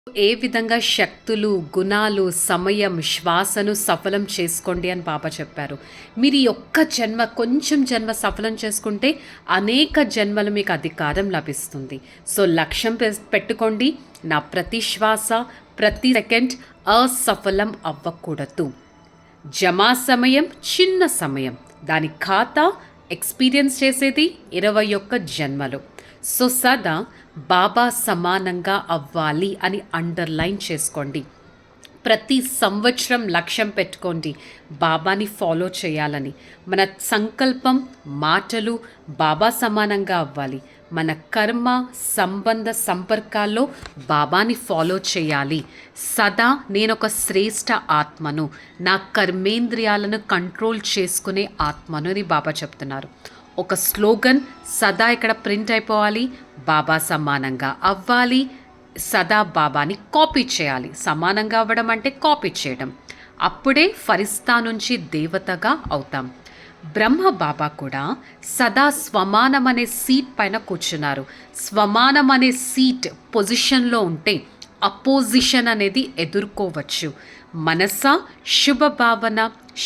ఏ విధంగా శక్తులు, గుణాలు, సమయం, శ్వాసను సఫలం చేసుకోండి అని బాబా చెప్పారు. మీరు ఈ ఒక్క జన్మ, కొంచెం జన్మ సఫలం చేసుకుంటే అనేక జన్మలు మీకు అధికారం లభిస్తుంది. సో లక్ష్యం పెట్టుకోండి. నా ప్రతి శ్వాస, ప్రతి సెకండ్ అసఫలం అవ్వకూడదు. జమా సమయం చిన్న సమయం, దాని ఖాతా ఎక్స్పీరియన్స్ చేసేది 21 జన్మలు. సో సదా బాబా సమానంగా అవ్వాలి అని అండర్లైన్ చేసుకోండి. ప్రతి సంవత్సరం లక్ష్యం పెట్టుకోండి బాబాని ఫాలో చేయాలని. మన సంకల్పం, మాటలు బాబా సమానంగా అవ్వాలి. మన కర్మ, సంబంధ సంపర్కాల్లో బాబాని ఫాలో చేయాలి. సదా నేనొక శ్రేష్ఠ ఆత్మను, నా కర్మేంద్రియాలను కంట్రోల్ చేసుకునే ఆత్మను అని బాబా చెప్తున్నారు. ఒక స్లోగన్ సదా ఇక్కడ ప్రింట్ అయిపోవాలి. బాబా సమానంగా అవ్వాలి. సదా బాబాని కాపీ చేయాలి. సమానంగా అవ్వడం అంటే కాపీ చేయడం. అప్పుడే ఫరిస్తా నుంచి దేవతగా అవుతాం. బ్రహ్మ బాబా కూడా సదా స్వమానం అనే సీట్ పైన కూర్చున్నారు. స్వమానం అనే సీట్ పొజిషన్లో ఉంటే అపోజిషన్ అనేది ఎదుర్కోవచ్చు. మనస శుభ భావన,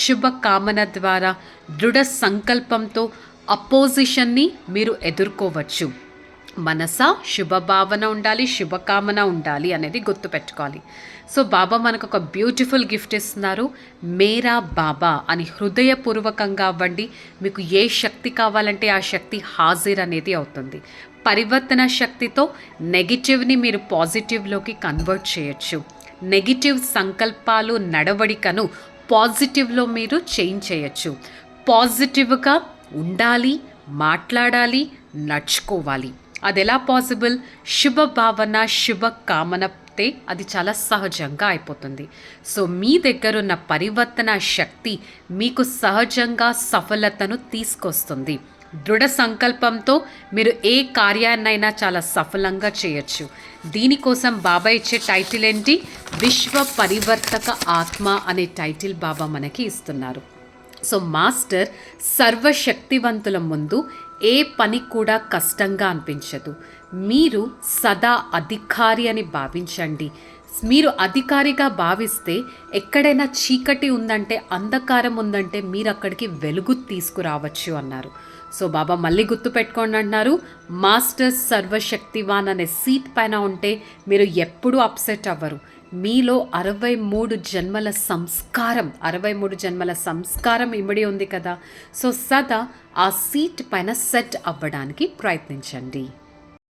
శుభ కామన ద్వారా, దృఢ సంకల్పంతో అపోజిషన్ని మీరు ఎదుర్కోవచ్చు. మనస శుభభావన ఉండాలి, శుభకామన ఉండాలి అనేది గుర్తుపెట్టుకోవాలి. సో బాబా మనకు ఒక బ్యూటిఫుల్ గిఫ్ట్ ఇస్తున్నారు. మేరా బాబా అని హృదయపూర్వకంగా అవ్వండి. మీకు ఏ శక్తి కావాలంటే ఆ శక్తి హాజర్ అనేది అవుతుంది. పరివర్తన శక్తితో నెగిటివ్ని మీరు పాజిటివ్లోకి కన్వర్ట్ చేయొచ్చు. నెగిటివ్ సంకల్పాలు, నడవడికను పాజిటివ్లో మీరు చేంజ్ చేయొచ్చు. పాజిటివ్గా ఉండాలి, మాట్లాడాలి, నడుచుకోవాలి. అది ఎలా పాసిబుల్? శుభ భావన, శుభ కామనతే అది చాలా సహజంగా అయిపోతుంది. సో మీ దగ్గరున్న పరివర్తన శక్తి మీకు సహజంగా సఫలతను తీసుకొస్తుంది. దృఢ సంకల్పంతో మీరు ఏ కార్యాన్నైనా చాలా సఫలంగా చేయొచ్చు. దీనికోసం బాబా ఇచ్చే టైటిల్ ఏంటి? విశ్వ పరివర్తక ఆత్మ అనే టైటిల్ బాబా మనకి ఇస్తున్నారు. సో మాస్టర్ సర్వశక్తివంతుల ముందు ఏ పని కూడా కష్టంగా అనిపించదు. మీరు సదా అధికారి అని భావించండి. మీరు అధికారిగా భావిస్తే ఎక్కడైనా చీకటి ఉందంటే, అంధకారం ఉందంటే మీరు అక్కడికి వెలుగు తీసుకురావచ్చు అన్నారు. సో బాబా మళ్ళీ గుర్తుపెట్టుకోండి అంటున్నారు. మాస్టర్ సర్వశక్తివాన్ అనే సీట్ పైన ఉంటే మీరు ఎప్పుడూ అప్సెట్ అవ్వరు. మీలో 63 జన్మల సంస్కారం ఇమిడి ఉంది కదా. సో సదా ఆ సీట్ పైన సెట్ అవ్వడానికి ప్రయత్నించండి.